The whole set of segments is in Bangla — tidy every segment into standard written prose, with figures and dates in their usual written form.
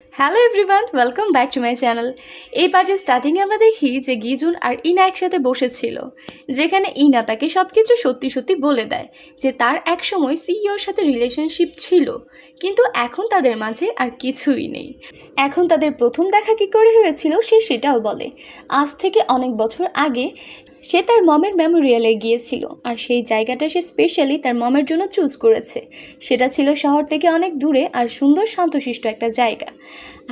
Hello everyone, welcome back to my channel. এই পার্টির স্টার্টিংয়ে আমরা দেখি যে গিজুন আর ইনা একসাথে বসেছিল, যেখানে ইনা তাকে সব কিছু সত্যি সত্যি বলে দেয় যে তার একসময় সিইওর সাথে রিলেশনশিপ ছিল, কিন্তু এখন তাদের মাঝে আর কিছুই নেই। এখন তাদের প্রথম দেখা কী করে হয়েছিল সে সেটাও বলে। আজ থেকে অনেক বছর আগে সে তার মমের মেমোরিয়ালে গিয়েছিল, আর সেই জায়গাটা সে স্পেশালি তার মমের জন্য চুজ করেছে। সেটা ছিল শহর থেকে অনেক দূরে আর সুন্দর শান্তশিষ্ট একটা জায়গা।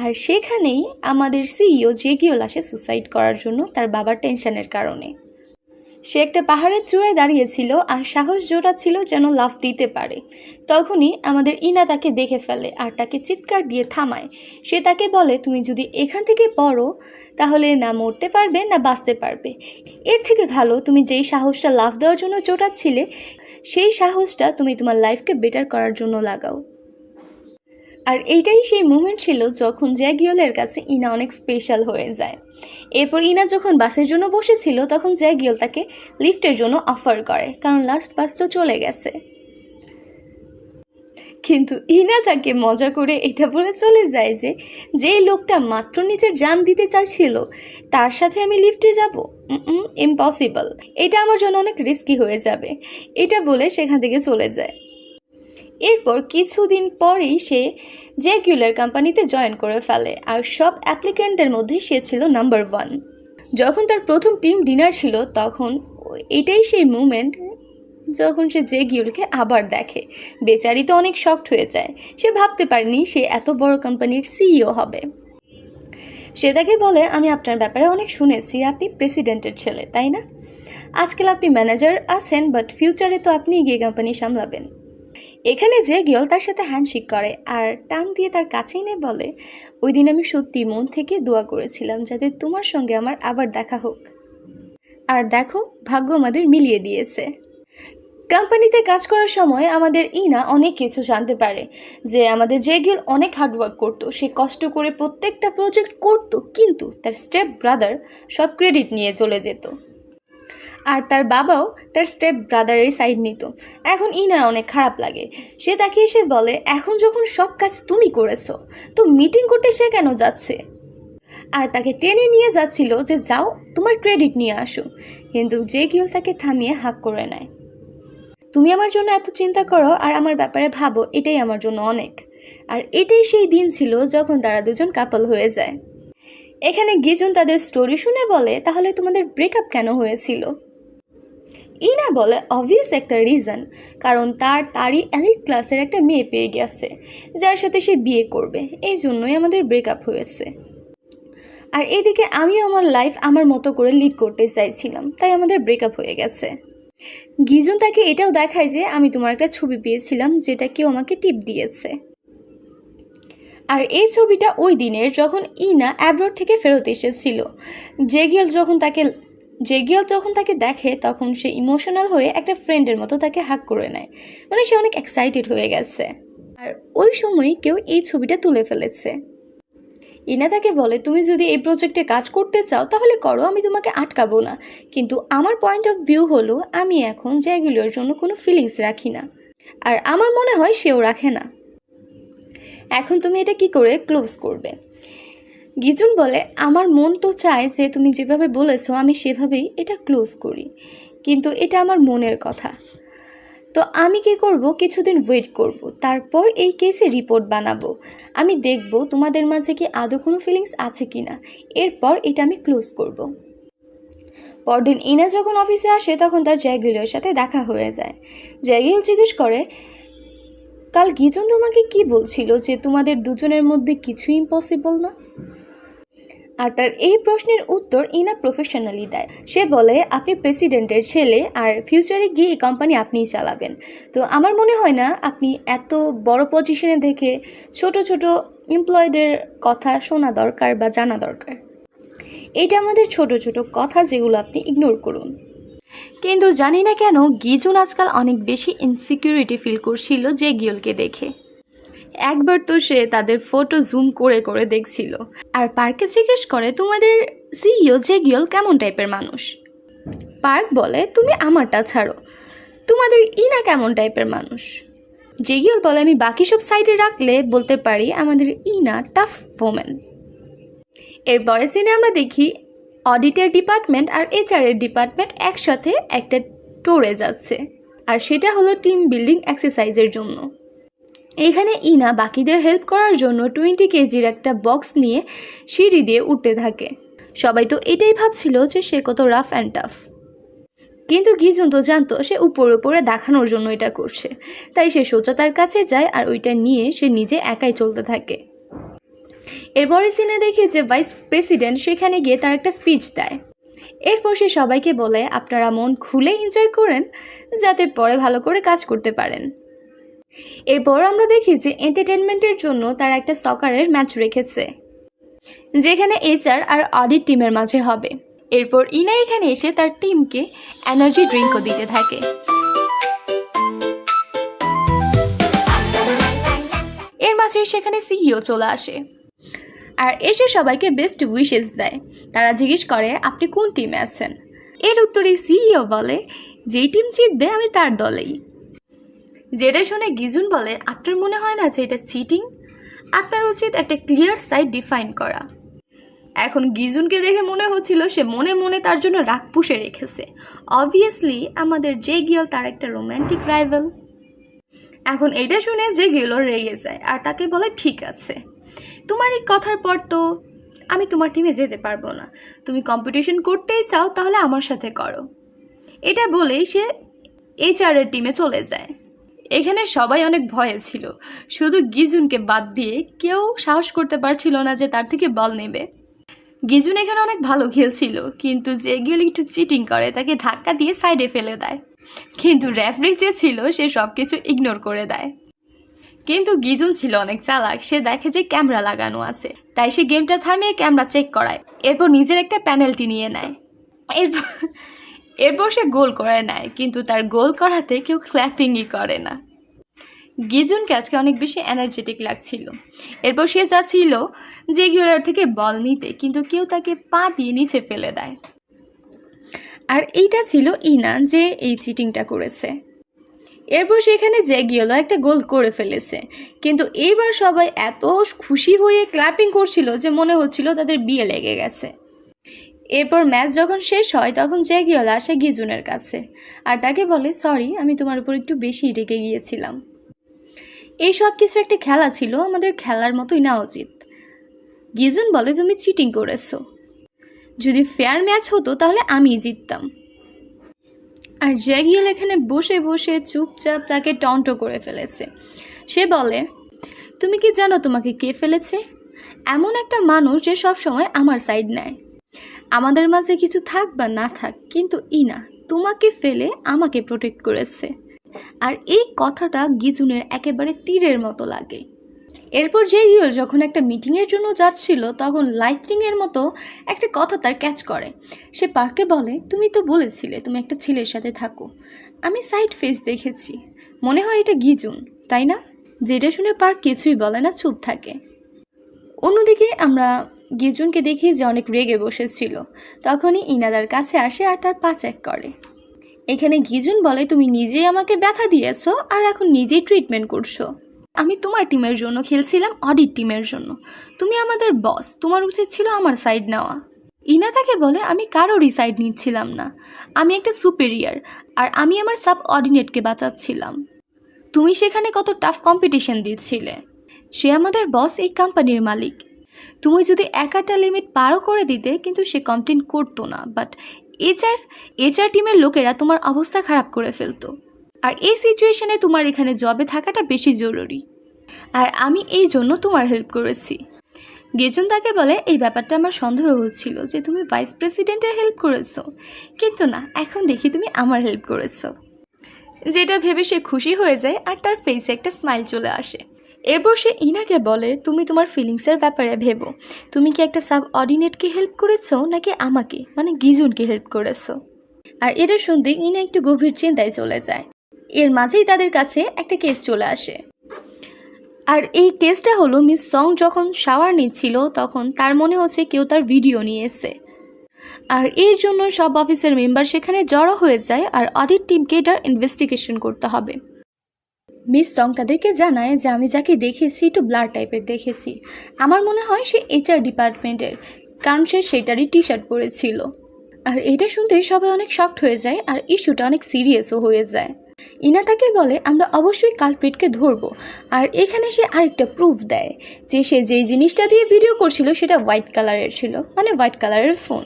আর সেখানেই আমাদের সিইও জেগিওল আসে সুসাইড করার জন্য তার বাবার টেনশনের কারণে। সে একটা পাহাড়ের চূড়ায় দাঁড়িয়েছিল আর সাহস জোটাচ্ছিল যেন লাফ দিতে পারে। তখনই আমাদের ইনা তাকে দেখে ফেলে আর তাকে চিৎকার দিয়ে থামায়। সে তাকে বলে, তুমি যদি এখান থেকে পড়ো তাহলে না মরতে পারবে না বাঁচতে পারবে। এর থেকে ভালো তুমি যেই সাহসটা লাফ দেওয়ার জন্য জোটাচ্ছিলে সেই সাহসটা তুমি তোমার লাইফকে বেটার করার জন্য লাগাও। আর এইটাই সেই মুমেন্ট ছিল যখন জ্যাগিওলের কাছে ইনা অনেক স্পেশাল হয়ে যায়। এরপর ইনা যখন বাসের জন্য বসেছিল তখন জ্যাগিওল তাকে লিফটের জন্য অফার করে, কারণ লাস্ট বাস তো চলে গেছে। কিন্তু ইনা তাকে মজা করে এটা বলে চলে যায় যে যেই লোকটা মাত্র নিজের জান দিতে চাইছিল তার সাথে আমি লিফটে যাব, ইম্পসিবল, এটা আমার জন্য অনেক রিস্কি হয়ে যাবে, এটা বলে সেখান থেকে চলে যায়। এরপর কিছুদিন পরেই সে জ্যাগুলার কোম্পানিতে জয়েন করে ফেলে, আর সব অ্যাপ্লিক্যান্টদের মধ্যে সে ছিল নাম্বার 1। যখন তার প্রথম টিম ডিনার ছিল তখন এটাই সেই মুমেন্ট যখন সে জ্যাগুলকে আবার দেখে। বেচারি তো অনেক শকড হয়ে যায়, সে ভাবতে পারেনি সে এত বড় কোম্পানির সিইও হবে। সে তাকে বলে, আমি আপনার ব্যাপারে অনেক শুনেছি, আপনি প্রেসিডেন্টের ছেলে তাই না? আজকাল আপনি ম্যানেজার আছেন, বাট ফিউচারে তো আপনি গিয়ে কোম্পানি সামলাবেন। এখানে জ্যাগুল তার সাথে হ্যান্ডশেক করে আর টান দিয়ে তার কাছেই নিয়ে বলে, ওই দিন আমি সত্যি মন থেকে দোয়া করেছিলাম যাতে তোমার সঙ্গে আমার আবার দেখা হোক, আর দেখো ভাগ্য আমাদের মিলিয়ে দিয়েছে। কোম্পানিতে কাজ করার সময় আমাদের ইনা অনেক কিছু জানতে পারে যে আমাদের জ্যাগুল অনেক হার্ডওয়ার্ক করতো, সে কষ্ট করে প্রত্যেকটা প্রজেক্ট করতো, কিন্তু তার স্টেপ ব্রাদার সব ক্রেডিট নিয়ে চলে যেত, আর তার বাবাও তার স্টেপ ব্রাদারের সাইড নিত। এখন ইনার অনেক খারাপ লাগে। সে তাকে এসে বলে, এখন যখন সব কাজ তুমি করেছো তো মিটিং করতে সে কেন যাচ্ছে? আর তাকে টেনে নিয়ে যাচ্ছিল যে যাও তোমার ক্রেডিট নিয়ে আসো, কিন্তু জ্যাগুল তাকে থামিয়ে হাঁক করে নেয়। তুমি আমার জন্য এত চিন্তা করো আর আমার ব্যাপারে ভাবো, এটাই আমার জন্য অনেক। আর এটাই সেই দিন ছিল যখন তারা দুজন কাপল হয়ে যায়। এখানে গিজুন তাদের স্টোরি শুনে বলে, তাহলে তোমাদের ব্রেকআপ কেন হয়েছিল? ইনা বলে, অবভিয়াস একটা রিজন, কারণ তারই এলিট ক্লাসের একটা মেয়ে পেয়ে গেছে যার সাথে সে বিয়ে করবে, এই জন্যই আমাদের ব্রেকআপ হয়েছে। আর এদিকে আমিও আমার লাইফ আমার মতো করে লিড করতে চাইছিলাম, তাই আমাদের ব্রেকআপ হয়ে গেছে। গিজুন তাকে এটাও দেখায় যে আমি তোমার একটা ছবি পেয়েছিলাম যেটা কেউ আমাকে টিপ দিয়েছে। আর এই ছবিটা ওই দিনের যখন ইনা অ্যাব্রড থেকে ফেরত এসেছিল। জ্যাগুল যখন তাকে দেখে তখন সে ইমোশনাল হয়ে একটা ফ্রেন্ডের মতো তাকে হাগ করে নেয়, মানে সে অনেক এক্সাইটেড হয়ে গেছে। আর ওই সময় কেউ এই ছবিটা তুলে ফেলেছে। ইনা তাকে বলে, তুমি যদি এই প্রজেক্টে কাজ করতে চাও তাহলে করো, আমি তোমাকে আটকাবো না, কিন্তু আমার পয়েন্ট অফ ভিউ হলো আমি এখন জ্যাগুলের জন্য কোনো ফিলিংস রাখি না, আর আমার মনে হয় সেও রাখে না। এখন তুমি এটা কি করে ক্লোজ করবে? গিজুন বলে, আমার মন তো চায় যে তুমি যেভাবে বলেছো আমি সেভাবেই এটা ক্লোজ করি, কিন্তু এটা আমার মনের কথা। তো আমি কি করব, কিছুদিন ওয়েট করব, তারপর এই কেসে রিপোর্ট বানাবো, আমি দেখব তোমাদের মাঝে কি আদৌ কোনো ফিলিংস আছে কি না, এরপর এটা আমি ক্লোজ করব। পরদিন ইনা যখন অফিসে আসে তখন তার জ্যাগুলের সাথে দেখা হয়ে যায়। জ্যাগুল জিজ্ঞেস করে, কাল গিজুন তোমাকে কি বলছিল যে তোমাদের দুজনের মধ্যে কিছু ইম্পসিবল না? আর তার এই প্রশ্নের উত্তর ইনা প্রফেশনালি দেয়। সে বলে, আপনি প্রেসিডেন্টের ছেলে আর ফিউচারে গিয়ে এই কোম্পানি আপনিই চালাবেন, তো আমার মনে হয় না আপনি এত বড় পজিশনে দেখে ছোট ছোট এমপ্লয়ীদের কথা শোনা দরকার বা জানা দরকার। এটা আমাদের ছোট ছোট কথা যেগুলো আপনি ইগনোর করুন। কিন্তু জানি না কেন গিজুন আজকাল অনেক বেশি ইনসিকিউরিটি ফিল করছিল জ্যাগুলকে দেখে। একবার তো সে তাদের ফটো জুম করে করে দেখছিল, আর পার্কে জিজ্ঞেস করে, তোমাদের সিইও জ্যাগুল কেমন টাইপের মানুষ? পার্ক বলে, তুমি আমারটা ছাড়ো, তোমাদের ইনা কেমন টাইপের মানুষ? জেগিউল বলে আমি বাকি সব সাইডে রাখলে বলতে পারি আমাদের ইনা টাফ ওমেন। এরপরে সিনে আমরা দেখি অডিটের ডিপার্টমেন্ট আর এইচআরের ডিপার্টমেন্ট একসাথে একটা ট্যুরে যাচ্ছে, আর সেটা হলো টিম বিল্ডিং এক্সারসাইজের জন্য। এখানে ইনা বাকিদের হেল্প করার জন্য 20 কেজির একটা বক্স নিয়ে সিঁড়ি দিয়ে উঠতে থাকে। সবাই তো এটাই ভাবছিল যে সে কত রাফ অ্যান্ড টাফ, কিন্তু গিজুন তো জানতো সে উপরে দেখানোর জন্য এটা করছে, তাই সে সোজা তার কাছে যায় আর ওইটা নিয়ে সে নিজে একাই চলতে থাকে। এরপরে সিনে দেখি যে ভাইস প্রেসিডেন্ট সেখানে গিয়ে তার একটা স্পিচ দেয়। এরপর সে সবাইকে বলে আপনারা মন খুলে এনজয় করেন যাতে পরে ভালো করে কাজ করতে পারেন। এরপর আমরা দেখি যে এন্টারটেনমেন্টের জন্য তারা একটা সকারের ম্যাচ রেখেছে, যেখানে এইচআর আর অডিট টিমের মাঝে হবে। এরপর ইনা এখানে এসে তার টিমকে এনার্জি ড্রিঙ্কও দিতে থাকে। এর মাঝে সেখানে সিইও চলে আসে আর এসে সবাইকে বেস্ট উইশেস দেয়। তারা জিজ্ঞেস করে আপনি কোন টিমে আছেন। এর উত্তরে সিইও বলে যেই টিম জিতবে আমি তার দলেই। যেটা শুনে গিজুন বলে আপনার মনে হয় না যে এটা চিটিং? আপনার উচিত একটা ক্লিয়ার সাইড ডিফাইন করা। এখন গিজুনকে দেখে মনে হচ্ছিল সে মনে মনে তার জন্য রাগ পুষে রেখেছে। অবভিয়াসলি আমাদের জেগিউল তার একটা রোম্যান্টিক রাইভাল। এখন এটা শুনে জেগিউলও রেগে যায় আর তাকে বলে ঠিক আছে, তোমার এই কথার পর তো আমি তোমার টিমে যেতে পারবো না। তুমি কম্পিটিশন করতেই চাও তাহলে আমার সাথে করো। এটা বলেই সে এইচআরের টিমে চলে যায়। এখানে সবাই অনেক ভয়ে ছিল, শুধু গিজুনকে বাদ দিয়ে কেউ সাহস করতে পারছিল না যে তার থেকে বল নেবে। গিজুন এখানে অনেক ভালো খেলছিল, কিন্তু জেগিউল একটু চিটিং করে তাকে ধাক্কা দিয়ে সাইডে ফেলে দেয়। কিন্তু রেফারি যে ছিল সে সব কিছু ইগনোর করে দেয়। কিন্তু গিজুন ছিল অনেক চালাক, সে দেখে যে ক্যামেরা লাগানো আছে, তাই সে গেমটা থামিয়ে ক্যামেরা চেক করায়। এরপর নিজের একটা পেনাল্টি নিয়ে নেয়। এরপর সে গোল করে নেয়, কিন্তু তার গোল করাতে কেউ ক্ল্যাপিংই করে না। গিজুনকে আজকে অনেক বেশি এনার্জেটিক লাগছিল। এরপর সে যাচ্ছিল জেগিউলার থেকে বল নিতে, কিন্তু কেউ তাকে পা দিয়ে নিচে ফেলে দেয়। আর এইটা ছিল ইনা যে এই চিটিংটা করেছে। এরপর সেখানে জেগিউলো একটা গোল করে ফেলেছে, কিন্তু এইবার সবাই এত খুশি হয়ে ক্ল্যাপিং করছিল যে মনে হচ্ছিল তাদের বিয়ে লেগে গেছে। এরপর ম্যাচ যখন শেষ হয় তখন জেগিউল আসে গিজুনের কাছে আর তাকে বলে সরি, আমি তোমার উপর একটু বেশি রেগে গিয়েছিলাম। এই সব কিছু একটা খেলা ছিল, আমাদের খেলার মতোই নেওয়া উচিত। গিজুন বলে তুমি চিটিং করেছো, যদি ফেয়ার ম্যাচ হতো তাহলে আমিই জিততাম। আর জেগিউল এখানে বসে বসে চুপচাপ তাকে টন্ট করে ফেলেছে। সে বলে তুমি কি জানো তোমাকে কে ফেলেছে? এমন একটা মানুষ যে সবসময় আমার সাইড নেয়। আমাদের মাঝে কিছু থাক বা না থাক, কিন্তু ইনা তোমাকে ফেলে আমাকে প্রোটেক্ট করেছে। আর এই কথাটা গিজুনের একেবারে তীরের মতো লাগে। এরপর জেগিউল যখন একটা মিটিংয়ের জন্য যাচ্ছিল তখন লাইটনিংয়ের মতো একটা কথা তার ক্যাচ করে। সে পার্ককে বলে তুমি তো বলেছিলে তুমি একটা ছেলের সাথে থাকো, আমি সাইড ফেস দেখেছি, মনে হয় এটা গিজুন তাই না? যেটা শুনে পার্ক কিছুই বলে না, চুপ থাকে। অন্যদিকে আমরা গিজুনকে দেখি যে অনেক রেগে বসেছিল। তখনই ইনাদার কাছে আসে আর তার পা চেক করে। এখানে গিজুন বলে তুমি নিজেই আমাকে ব্যথা দিয়েছো আর এখন নিজেই ট্রিটমেন্ট করছো। আমি তোমার টিমের জন্য খেলছিলাম, অডিট টিমের জন্য। তুমি আমাদের বস, তোমার উচিত ছিল আমার সাইড নেওয়া। ইনা তাকে বলে আমি কারোরই সাইড নিচ্ছিলাম না, আমি একটা সুপেরিয়ার আর আমি আমার সাব অর্ডিনেটকে বাঁচাচ্ছিলাম। তুমি সেখানে কত টাফ কম্পিটিশন দিচ্ছিলে। সে আমাদের বস, এই কোম্পানির মালিক। তুমি যদি একটা লিমিট পারও করে দিতে কিন্তু সে কমপ্লেন করতো না, বাট এইচআর টিমের লোকেরা তোমার অবস্থা খারাপ করে ফেলতো। আর এই সিচুয়েশনে তোমার এখানে জবে থাকাটা বেশি জরুরি, আর আমি এই জন্য তোমার হেল্প করেছি। গিজুন তাকে বলে এই ব্যাপারটা আমার সন্দেহ হচ্ছিল যে তুমি ভাইস প্রেসিডেন্টের হেল্প করেছো, কিন্তু না, এখন দেখি তুমি আমার হেল্প করেছো। যেটা ভেবে সে খুশি হয়ে যায় আর তার ফেসে একটা স্মাইল চলে আসে। এরপর সে ইনাকে বলে তুমি তোমার ফিলিংসের ব্যাপারে ভেবো, তুমি কি একটা সাব অর্ডিনেটকে হেল্প করেছো নাকি আমাকে মানে গিজুনকে হেল্প করেছো? আর এটা শুনতে ইনা একটু গভীর চিন্তায় চলে যায়। এর মাঝেই তাদের কাছে একটা কেস চলে আসে, আর এই কেসটা হলো মিস সং যখন শাওয়ার নিচ্ছিল তখন তার মনে হচ্ছে কেউ তার ভিডিও নিয়ে এসে, আর এর জন্য সব অফিসের মেম্বার সেখানে জড়ো হয়ে যায় আর অডিট টিমকে এটার ইনভেস্টিগেশন করতে হবে। মিস সং তাদেরকে জানায় যে আমি যাকে দেখেছি একটু ব্লার টাইপের দেখেছি, আমার মনে হয় সে HR ডিপার্টমেন্টের, কারণ সে সেটারই টি শার্ট পরেছিল। আর এটা শুনতে সবাই অনেক শকড হয়ে যায় আর ইস্যুটা অনেক সিরিয়াসও হয়ে যায়। ইনা তাকে বলে আমরা অবশ্যই কালপ্রিটকে ধরবো, আর এখানে সে আরেকটা প্রুফ দেয় যে সে যেই জিনিসটা দিয়ে ভিডিও করছিল সেটা হোয়াইট কালারের ছিল, মানে হোয়াইট কালারের ফোন।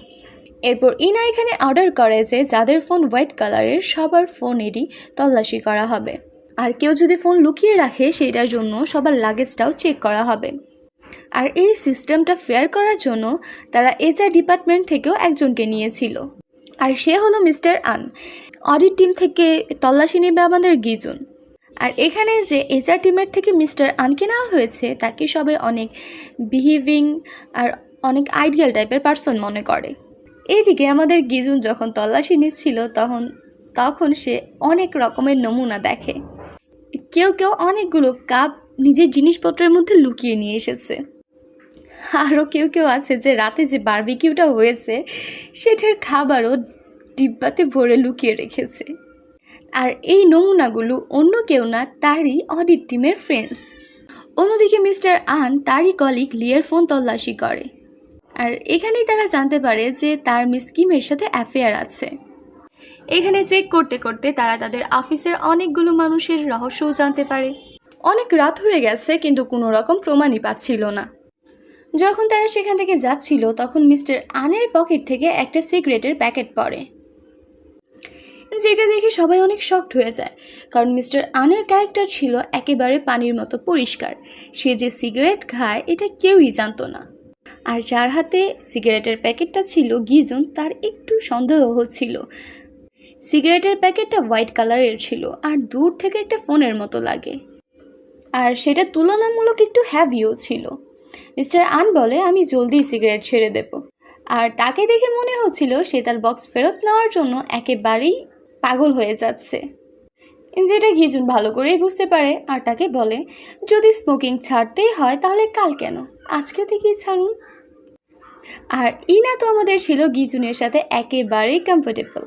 এরপর ইনা এখানে অর্ডার করে যে যাদের ফোন হোয়াইট কালারের সবার ফোনেরই তল্লাশি করা হবে, আর কেউ যদি ফোন লুকিয়ে রাখে সেটার জন্য সবার লাগেজটাও চেক করা হবে। আর এই সিস্টেমটা ফেয়ার করার জন্য তারা HR ডিপার্টমেন্ট থেকেও একজনকে নিয়েছিল, আর সে হলো মিস্টার আন। অডিট টিম থেকে তল্লাশি নেবে আমাদের গিজুন। আর এখানে যে HR টিমের থেকে মিস্টার আনকে নেওয়া হয়েছে তাকে সবাই অনেক বিহেভিং আর অনেক আইডিয়াল টাইপের পার্সন মনে করে। এইদিকে আমাদের গিজুন যখন তল্লাশি নিচ্ছিল তখন সে অনেক রকমের নমুনা দেখে। কেউ অনেকগুলো কাপ নিজের জিনিসপত্রের মধ্যে লুকিয়ে নিয়ে এসেছে। আরও কেউ আছে যে রাতে যে বারবিকিউটা হয়েছে সেটার খাবারও ডিব্বাতে ভরে লুকিয়ে রেখেছে। আর এই নমুনাগুলো অন্য কেউ না, তারই অডিট টিমের ফ্রেন্ডস। অন্যদিকে মিস্টার আন তারই কলিগ লিয়ার ফোন তল্লাশি করে, আর এখানেই তারা জানতে পারে যে তার মিস কিমের সাথে অ্যাফেয়ার আছে। এখানে চেক করতে করতে তারা তাদের অফিসের অনেকগুলো মানুষের রহস্যও জানতে পারে। অনেক রাত হয়ে গেছে কিন্তু কোনো রকম প্রমাণই পাচ্ছিল না। যখন তারা সেখান থেকে যাচ্ছিল তখন মিস্টার আনের পকেট থেকে একটা সিগারেটের প্যাকেট পড়ে, যেটা দেখে সবাই অনেক শকড হয়ে যায়, কারণ মিস্টার আনের ক্যারেক্টার ছিল একেবারে পানির মতো পরিষ্কার। সে যে সিগারেট খায় এটা কেউই জানতো না। আর যার হাতে সিগারেটের প্যাকেটটা ছিল গিজুন, তার একটু সন্দেহ হচ্ছিল। সিগারেটের প্যাকেটটা হোয়াইট কালারের ছিল আর দূর থেকে একটা ফোনের মতো লাগে, আর সেটা তুলনামূলক একটু হ্যাভিও ছিল। মিস্টার আন বলে আমি জলদি সিগারেট ছেড়ে দেব, আর তাকে দেখে মনে হচ্ছিল সে তার বক্স ফেরত নেওয়ার জন্য একেবারেই পাগল হয়ে যাচ্ছে, যেটা গিজুন ভালো করেই বুঝতে পারে। আর তাকে বলে যদি স্মোকিং ছাড়তেই হয় তাহলে কাল কেন, আজকে থেকেই ছাড়ুন। আর ইনা তো আমাদের ছিল গিজুনের সাথে একেবারেই কমফোর্টেবল।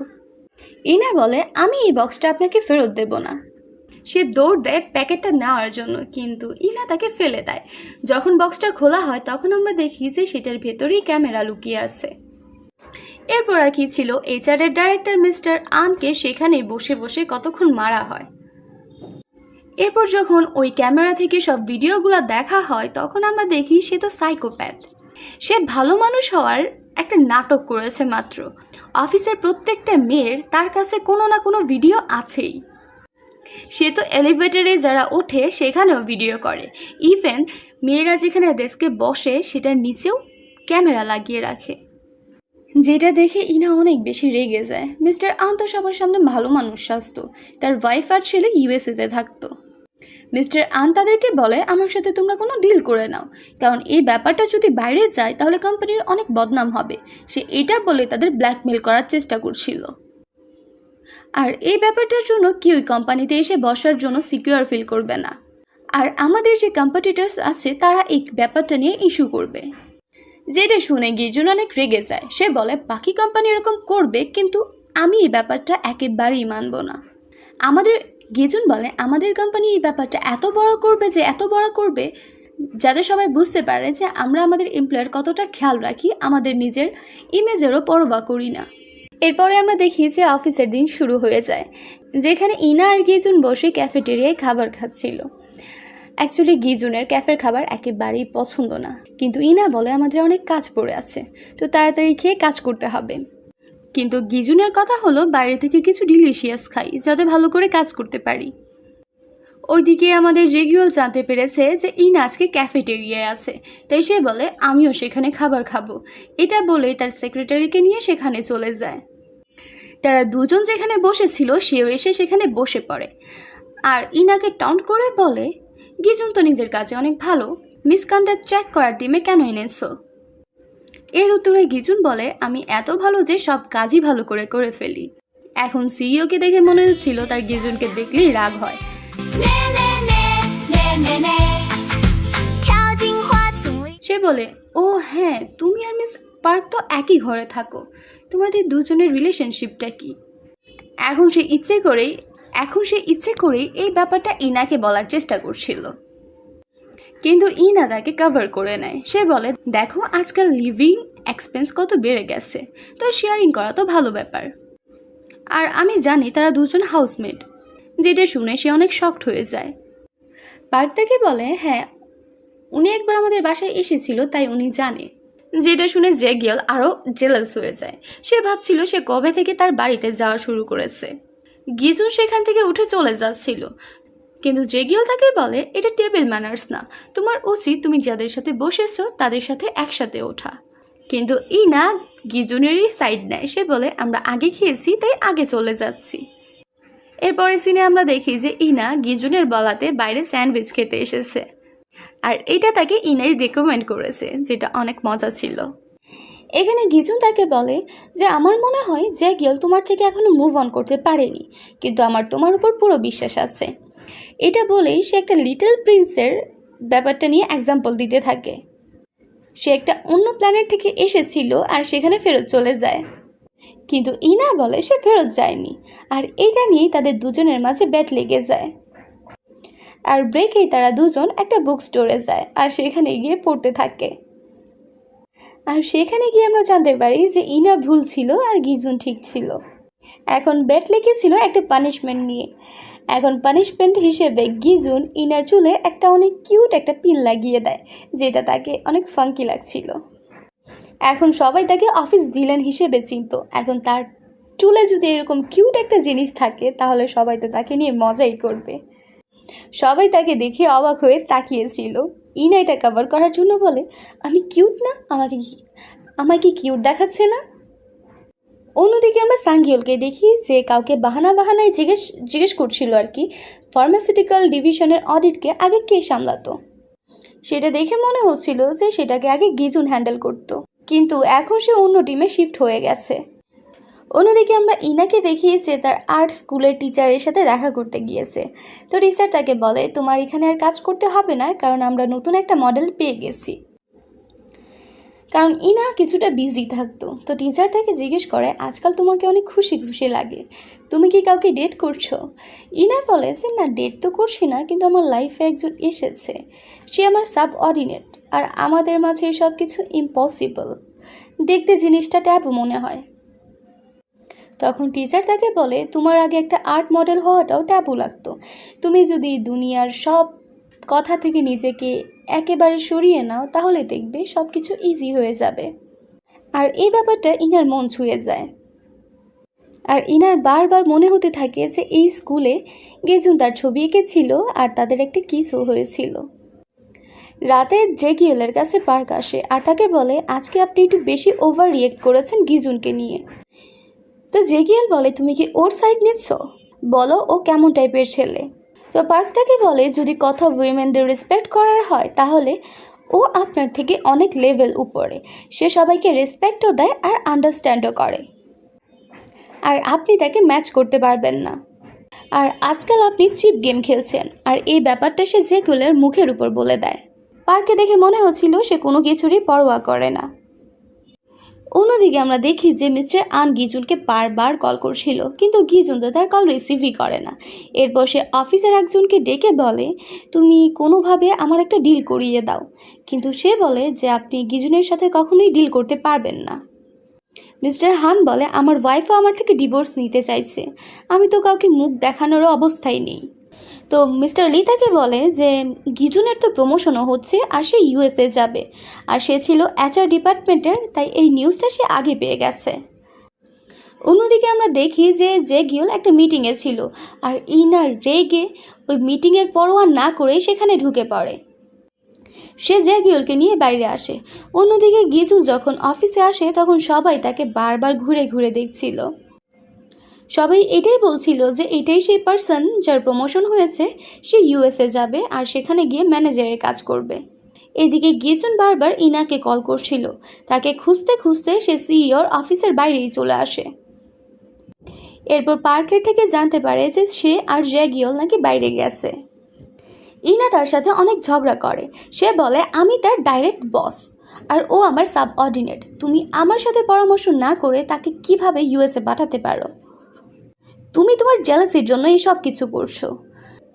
ইনা বলে আমি এই বক্সটা আপনাকে ফেরত দেব না। সে দৌড় দেয় প্যাকেটটা নেওয়ার জন্য, কিন্তু ইনা তাকে ফেলে দেয়। যখন বক্সটা খোলা হয় তখন আমরা দেখি যে সেটার ভেতরেই ক্যামেরা লুকিয়ে আছে। এরপর আর কি ছিল, HR এর ডাইরেক্টর মিস্টার আনকে সেখানে বসে বসে কতক্ষণ মারা হয়। এরপর যখন ওই ক্যামেরা থেকে সব ভিডিওগুলো দেখা হয় তখন আমরা দেখি সে তো সাইকোপ্যাথ। সে ভালো মানুষ হওয়ার একটা নাটক করেছে মাত্র। অফিসের প্রত্যেকটা মেয়ের তার কাছে কোনো না কোনো ভিডিও আছেই। সে তো এলিভেটরে যারা ওঠে সেখানেও ভিডিও করে, ইভেন মেয়েরা যেখানে ডেস্কে বসে সেটার নিচেও ক্যামেরা লাগিয়ে রাখে, যেটা দেখে ইনা অনেক বেশি রেগে যায়। মিস্টার আন তো সবার সামনে ভালো মানুষ সাজতো, তার ওয়াইফ আর ছেলে USA-তে থাকতো। মিস্টার আন তাদেরকে বলে আমার সাথে তোমরা কোনো ডিল করে নাও, কারণ এই ব্যাপারটা যদি বাইরে যায় তাহলে কোম্পানির অনেক বদনাম হবে। সে এটা বলে তাদের ব্ল্যাকমেল করার চেষ্টা করছিল। আর এই ব্যাপারটার জন্য কেউই কোম্পানিতে এসে বসার জন্য সিকিউর ফিল করবে না। আর আমাদের যে কম্পিটিটরস আছে তারা এই ব্যাপারটা নিয়ে ইস্যু করবে, যেটা শুনে গিজুন অনেক রেগে যায়। সে বলে বাকি কোম্পানি এরকম করবে, কিন্তু আমি এই ব্যাপারটা একেবারেই মানব না। গিজুন বলে আমাদের কোম্পানি এই ব্যাপারটা এত বড় করবে যাতে সবাই বুঝতে পারে যে আমরা আমাদের এমপ্লয়ের কতটা খেয়াল রাখি, আমাদের নিজের ইমেজেরও পরোয়া করি না। এরপরে আমরা দেখি যে অফিসের দিন শুরু হয়ে যায়, যেখানে ইনা আর গিজুন বসে ক্যাফেটেরিয়ায় খাবার খাচ্ছিল। অ্যাকচুয়ালি গিজুনের ক্যাফের খাবার একেবারেই পছন্দ না, কিন্তু ইনা বলে আমাদের অনেক কাজ পড়ে আছে, তো তাড়াতাড়ি খেয়ে কাজ করতে হবে। কিন্তু গিজুনের কথা হলো বাইরে থেকে কিছু ডিলিশিয়াস খাই যাতে ভালো করে কাজ করতে পারি। ওইদিকে আমাদের জেগিউল জানতে পেরেছে যে ইনা আজকে ক্যাফেটেরিয়ায় আছে, তাই সে বলে আমিও সেখানে খাবার খাবো। এটা বলেই তার সেক্রেটারিকে নিয়ে সেখানে চলে যায়। তারা দুজন যেখানে বসেছিল সেও এসে সেখানে বসে পড়ে, আর ইনাকে টন্ট করে বলে গিজুন তো নিজের কাজে অনেক ভালো, মিসকন্ডাক্ট চেক করার টিমে কেন এনেছো? এর উত্তরে গিজুন বলে আমি এত ভালো যে সব কাজই ভালো করে করে ফেলি। এখন সিইওকে দেখে মনে হচ্ছিল তার গিজুনকে দেখলেই রাগ হয়। সে বলে ও হ্যাঁ, তুমি আর মিস পার্ক তো একই ঘরে থাকো, তোমাদের দুজনের রিলেশনশিপটা কি? এখন সে ইচ্ছে করেই এখন সে ইচ্ছে করেই এই ব্যাপারটা ইনাকে বলার চেষ্টা করছিল, কিন্তু ইনা তাকে কভার করে নেয়। সে বলে, দেখো আজকাল লিভিং এক্সপেন্স কত বেড়ে গেছে, তো শেয়ারিং করা তো ভালো ব্যাপার। আর আমি জানি তারা দুজন হাউসমেট। যেটা শুনে সে অনেক শকড হয়ে যায়। পার্ক তাকে বলে, হ্যাঁ উনি একবার আমাদের বাসায় এসেছিল, তাই উনি জানে। যেটা শুনে জেগিয়েল আরও জেলাস হয়ে যায়। সে ভাবছিল সে কবে থেকে তার বাড়িতে যাওয়া শুরু করেছে। গিজুন সেখান থেকে উঠে চলে যাচ্ছিল, কিন্তু জেগিয়েল তাকে বলে, এটা টেবিল ম্যানার্স না, তোমার উচিত তুমি যাদের সাথে বসেছ তাদের সাথে একসাথে ওঠা। কিন্তু ইনা গিজুনেরই সাইড নেয়। সে বলে, আমরা আগে খেয়েছি তাই আগে চলে যাচ্ছি। এরপরে সিনে আমরা দেখি যে ইনা গিজুনের বলাতে বাইরে স্যান্ডউইচ খেতে এসেছে, আর এটা তাকে ইনাই রেকমেন্ড করেছে, যেটা অনেক মজা ছিল। এখানে গিজুন তাকে বলে যে আমার মনে হয় জেগিয়েল তোমার থেকে এখনো মুভ অন করতে পারেনি, কিন্তু আমার তোমার উপর পুরো বিশ্বাস আছে। এটা বলেই সে একটা লিটল প্রিন্সের ব্যাপারটা নিয়ে এক্সাম্পল দিতে থাকে। সে একটা অন্য প্ল্যানেট থেকে এসেছিল আর সেখানে ফেরত চলে যায়, কিন্তু ইনা বলে সে ফেরত যায়নি। আর এটা নিয়েই তাদের দুজনের মাঝে ব্যাট লেগে যায়। আর ব্রেকেই তারা দুজন একটা বুক স্টোরে যায় আর সেখানে গিয়ে পড়তে থাকে। আর সেখানে গিয়ে আমরা জানতে পারি যে ইনা ভুল ছিল আর গিজুন ঠিক ছিল। এখন ব্যাট লেগেছিল একটা পানিশমেন্ট নিয়ে। এখন পানিশমেন্ট হিসেবে গিজুন ইনার চুলে একটা অনেক কিউট একটা পিন লাগিয়ে দেয়, যেটা তাকে অনেক ফাঙ্কি লাগছিল। এখন সবাই তাকে অফিস ভিলেন হিসেবে চিনত। এখন তার চুলে যদি এরকম কিউট একটা জিনিস থাকে তাহলে সবাই তো তাকে নিয়ে মজাই করবে। সবাই তাকে দেখে অবাক হয়ে তাকিয়েছিল। ইনা এটা কভার করার জন্য বলে, আমি কিউট না, আমাকে কিউট দেখাচ্ছে না। অন্যদিকে আমরা সাংগিয়েলকে দেখি যে কাউকে বাহানায় জিজ্ঞেস করছিল আর কি, ফার্মাসিউটিক্যাল ডিভিশনের অডিটকে আগে কে সামলাতো। সেটা দেখে মনে হচ্ছিল যে সেটাকে আগে গিজুন হ্যান্ডেল করতো, কিন্তু এখন সে অন্য টিমে শিফট হয়ে গেছে। অন্যদিকে আমরা ইনাকে দেখি যে তার আর্ট স্কুলের টিচারের সাথে দেখা করতে গিয়েছে। তো টিচার তাকে বলে, তোমার এখানে আর কাজ করতে হবে না, কারণ আমরা নতুন একটা মডেল পেয়ে গেছি। কারণ ইনা কিছুটা বিজি থাকতো। তো টিচার তাকে জিজ্ঞেস করে, আজকাল তোমাকে অনেক খুশি লাগে, তুমি কি কাউকে ডেট করছো? ইনা বলে যে না, ডেট তো করছি না, কিন্তু আমার লাইফে একজন এসেছে, সে আমার সাবঅর্ডিনেট, আর আমাদের মাঝে সব কিছু ইম্পসিবল। দেখতে জিনিসটা ট্যাবু মনে হয়। তখন টিচার তাকে বলে, তোমার আগে একটা আর্ট মডেল হওয়াটাও ট্যাবু লাগতো। তুমি যদি দুনিয়ার সব কথা থেকে নিজেকে একেবারে সরিয়ে নাও তাহলে দেখবে সব কিছু ইজি হয়ে যাবে। আর এই ব্যাপারটা ইনার মন ছুঁয়ে যায়। আর ইনার বারবার মনে হতে থাকে যে এই স্কুলে গিজুন তার ছবি এঁকেছিল আর তাদের একটা কিসও হয়েছিল। রাতে জেগিয়েলের কাছে পার্ক আসে আর তাকে বলে, আজকে আপনি একটু বেশি ওভার রিয়েক্ট করেছেন গিজুনকে নিয়ে। তো জেগিয়েল বলে, তুমি কি ওর সাইড নিচ্ছ? বলো ও কেমন টাইপের ছেলে। তো পার্ক তাকে বলে, যদি কথা উইমেনদের রেসপেক্ট করার হয় তাহলে ও আপনার থেকে অনেক লেভেল উপরে। সে সবাইকে রেসপেক্টও দেয় আর আন্ডারস্ট্যান্ডও করে, আর আপনি তাকে ম্যাচ করতে পারবেন না। আর আজকাল আপনি চিপ গেম খেলছেন। আর এই ব্যাপারটা সে জেগিয়েলের মুখের উপর বলে দেয়। পার্কে দেখে মনে হচ্ছিল সে কোনো কিছুরই পরোয়া করে না। অন্যদিকে আমরা দেখি যে মিস্টার আন গিজুনকে বারবার কল করছিল, কিন্তু গিজুন তো তার কল রিসিভই করে না। এরপর সে অফিসের একজনকে ডেকে বলে, তুমি কোনোভাবে আমার একটা ডিল করিয়ে দাও। কিন্তু সে বলে যে আপনি গিজুনের সাথে কখনোই ডিল করতে পারবেন না। মিস্টার হান বলে, আমার ওয়াইফও আমার থেকে ডিভোর্স নিতে চাইছে, আমি তো কাউকে মুখ দেখানোরও অবস্থায় নেই। তো মিস্টার লি তাকে বলে যে গিজুনের তো প্রমোশনও হচ্ছে আর সে ইউএসএ যাবে, আর সে ছিল এইচআর ডিপার্টমেন্টের, তাই এই নিউজটা সে আগে পেয়ে গেছে। অন্যদিকে আমরা দেখি যে জেগিয়েল একটা মিটিংয়ে ছিল আর ইনার রেগে ওই মিটিংয়ের পরোয়া না করেই সেখানে ঢুকে পড়ে। সে জেগিয়েলকে নিয়ে বাইরে আসে। অন্যদিকে গিজুন যখন অফিসে আসে তখন সবাই তাকে বারবার ঘুরে ঘুরে দেখছিল। সবাই এটাই বলছিল যে এটাই সেই পার্সন যার প্রমোশন হয়েছে, সে ইউএসএ যাবে আর সেখানে গিয়ে ম্যানেজারের কাজ করবে। এদিকে গিজুন বারবার ইনাকে কল করছিল। তাকে খুঁজতে খুঁজতে সে সিইওর অফিসের বাইরেই চলে আসে। এরপর পার্কের থেকে জানতে পারে যে সে আর জেগিয়েল নাকি বাইরে গেছে। ইনা তার সাথে অনেক ঝগড়া করে। সে বলে, আমি তার ডাইরেক্ট বস আর ও আমার সাবঅর্ডিনেট, তুমি আমার সাথে পরামর্শ না করে তাকে কিভাবে ইউএসএ পাঠাতে পারো? তুমি তোমার জেলাসির জন্য এই সব কিছু করছো।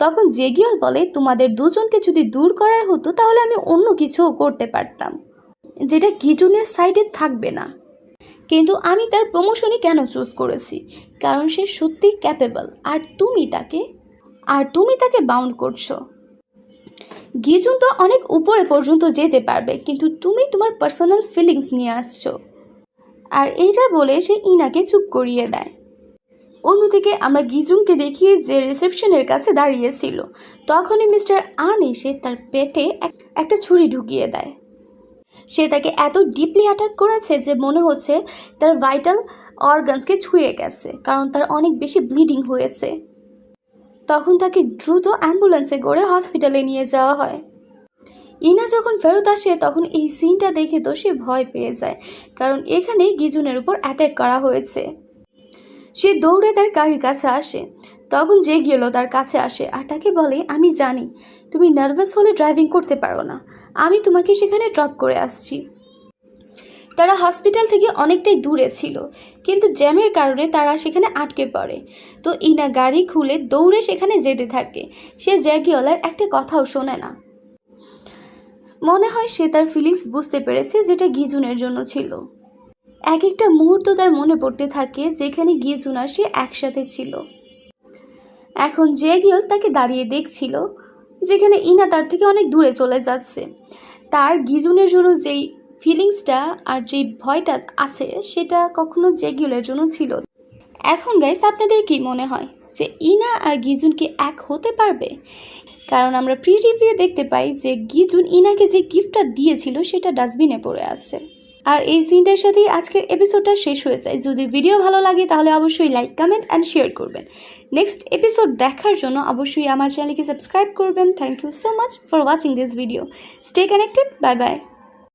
তখন জেগিওল বলে, তোমাদের দুজনকে যদি দূর করার হতো তাহলে আমি অন্য কিছুও করতে পারতাম, যেটা গিজুনের সাইডে থাকবে না। কিন্তু আমি তার প্রমোশনই কেন চুজ করেছি? কারণ সে সত্যি ক্যাপেবল, আর তুমি তাকে বাউন্ড করছো। গিজুন তো অনেক উপরে পর্যন্ত যেতে পারবে, কিন্তু তুমি তোমার পার্সোনাল ফিলিংস নিয়ে আসছো। আর এইটা বলে সে ইনাকে চুপ করিয়ে দেয়। অন্যদিকে আমরা গিজুনকে দেখি যে রিসেপশনের কাছে দাঁড়িয়েছিল। তখনই মিস্টার আন এসে তার পেটে একটা ছুরি ঢুকিয়ে দেয়। সে তাকে এত ডিপলি অ্যাটাক করেছে যে মনে হচ্ছে তার ভাইটাল অর্গানসকে ছুঁয়ে গেছে, কারণ তার অনেক বেশি ব্লিডিং হয়েছে। তখন তাকে দ্রুত অ্যাম্বুলেন্সে করে হসপিটালে নিয়ে যাওয়া হয়। ইনা যখন ফেরত আসে তখন এই সিনটা দেখে তো সে ভয় পেয়ে যায়, কারণ এখানে গিজুনের উপর অ্যাটাক করা হয়েছে। সে দৌড়ে তার গাড়ির কাছে আসে। তখন জেগিওল তার কাছে আসে আর তাকে বলে, আমি জানি তুমি নার্ভাস হলে ড্রাইভিং করতে পারো না, আমি তোমাকে সেখানে ড্রপ করে আসছি। তারা হসপিটাল থেকে অনেকটাই দূরে ছিল, কিন্তু জ্যামের কারণে তারা সেখানে আটকে পড়ে। তো ইনা গাড়ি খুলে দৌড়ে সেখানে যেতে থাকে। সে জেগিওলার একটা কথাও শোনে না। মনে হয় সে তার ফিলিংস বুঝতে পেরেছে, যেটা গিজুনের জন্য ছিল। এক একটা মুহূর্ত তার মনে পড়তে থাকে যেখানে গিজুন আর সে একসাথে ছিল। এখন জেগিওল তাকে দাঁড়িয়ে দেখছিল, যেখানে ইনা তার থেকে অনেক দূরে চলে যাচ্ছে। তার গিজুনের জন্য যেই ফিলিংসটা আর যেই ভয়টা আছে সেটা কখনো জেগিওলের জন্য ছিল। এখন গাইস, আপনাদের কি মনে হয় যে ইনা আর গিজুন কি এক হতে পারবে? কারণ আমরা প্রি রিভিউ দেখতে পাই যে গিজুন ইনাকে যে গিফটটা দিয়েছিল সেটা ডাস্টবিনে পড়ে আছে। আর এই সিনটার সাথেই আজকের এপিসোডটা শেষ হয়ে যায়। যদি ভিডিও ভালো লাগে তাহলে অবশ্যই লাইক, কমেন্ট অ্যান্ড শেয়ার করবেন। নেক্সট এপিসোড দেখার জন্য অবশ্যই আমার চ্যানেলকে সাবস্ক্রাইব করবেন। Thank you so much for watching this video. Stay connected. Bye by.